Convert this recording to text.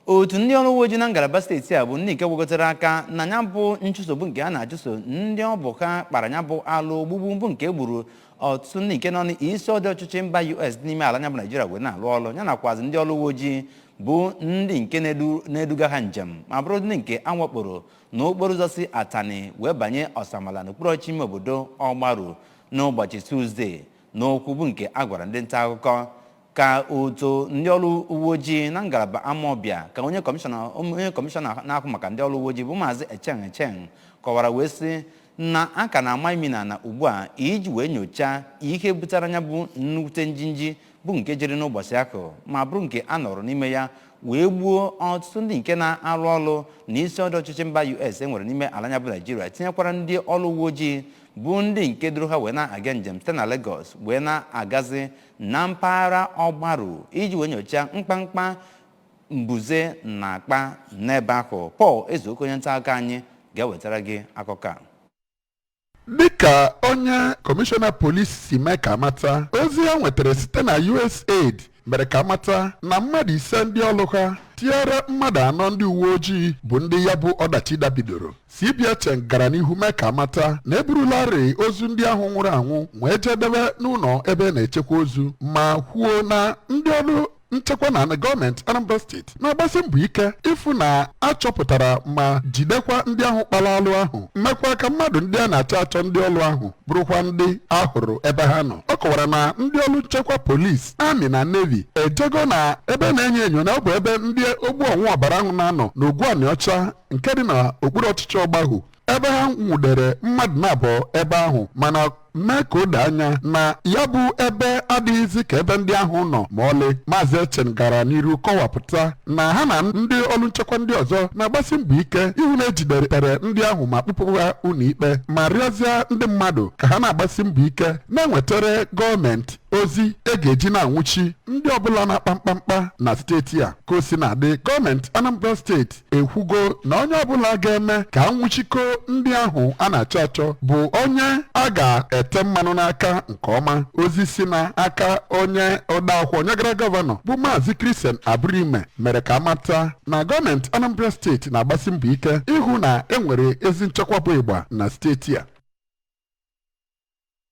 otu ndị ọrụ uwe ojii na ngalaba steeti a bụ ndị nke gwakọtara aka na ya bụ nchụso nke a na-achụso ndị ọ bụ ha kpara ya bụ alụ ogbugbu mbụ nke gburu ọtụtụ ndị nke nọ n'isi ọdị ọchịchị mba US n'ime ala ya bụ Naịjirịa wee na-alụ ọrụ ya nakwazi ndị ọrụ uwe ojii bụ ndị nke na-eduga ha njem ma bụrụ ndị nke awakporo n'okporo ụzọ si Atani wee banye Ọsamala n'okpuru ọchịchị ime obodo Ọgbaru n'ụbọchị Tuzdee n'okwu bụ nke a gwara ndị nta akụkọ ka otu ndị ọrụ uwe ojii na ngalaba Amawbia ka onye kọmishọna na-ahụ maka ndị ọrụ uwe ojii bụ Maazị Echeng kọwara wee sị na a ka na-ama imi na ugbu a iji wee nyochaa ihe butere anya bụ nnukwu njinji bụ nke jere n'ụbọchị ahụ ma bụrụ nke a nọrọ n'ime ya wee gbuo ọtụtụ ndị nke na-arụ ọrụ n'isi ọdụ ọchịchị mba US enwere n'ime ala anya bụ Naịjirịa tinyekwara ndị ọrụ uwe ojii bụ ndị nke duru ha wee na-aga njem site na Lagos wee na-agazi na mpaghara Ọgbaru iji wee nyochaa mkpamkpa mbuze na akpa n'ebe ahụ. Paul Ezeoke onye nta akụkọ anyị ga-ewetara gị akụkọ a. Dịka onye kọmishọna polisi si mee ka amata, ozi ha nwetara site na USAID mere ka amata na mmadụ 5 ndị ọrụ ha tinyere mmadụ 4 ndị uwe ojii bụ ndị ya bụ ọdachi dabidoro. CBN gara n'ihu mee ka amata na eburularị ozu ndị ahụ nwụrụ anwụ wee jedebe n'ụlọ ebe na-echekwa ozu ma kwuo na ndị ọrụ nchekwa na gọọmenti Anambra steeti na-agbasi mbọ ike ịfụ na achọpụtara ma jidekwa ndị ahụ kpara alụ ahụ, mmekwa ka mmadụ ndị a na-achọ ndị ọrụ ahụ bụrụkwa ndị ahụrụ ebe ha nọ. Ọ kọwara na ndị ọrụ nchekwa polisi, amị na nevi ejego na ebe na-enyo enyo na ọ bụ ebe ndị ogbu ọnwụ ọbara ahụ na-anọ n'Ogwuaniọcha nke dị na okpuru ọchịchị Ọgbahụ, ebe ha nwụdere mmadụ na-abụọ ebe ahụ mana mee ka o doo anya na ya bụ ebe adịghịzi ka ebe ndị ahụ nọ ma ọlị. Maazị Echen gara n'iru kọwapụta na ha na ndị ọrụ nchekwa ndị ọzọ na-agbasi mbọ ike ịhụ na ejidere ndị ahụ ma kpụpụ ha ụlọikpe ma rịọzie ndị mmadụ ka ha na-agbasi mbọ ike na-enwetara gọọmenti ozi ga-eji na-anwụchi ndị ọbụla na-akpa mkpamkpa na steeti a. Ka o si na-adị, gọọmenti Anambra steeti ekwugo na onye ọbụla ga-eme ka anwụchiko ndị ahụ a na-achọ bụ onye a ga-ete mmanụ n'aka nke ọma. Ozi si n'aka onye odeakwụkwọ onye gara gọvanọ bụ Maazị Christian Abrime mere ka amata na gọọmenti Anambra steeti na-agbasi mbọ ike ịhụ na enwere ezi nchekwa bụ ịgba na steeti a.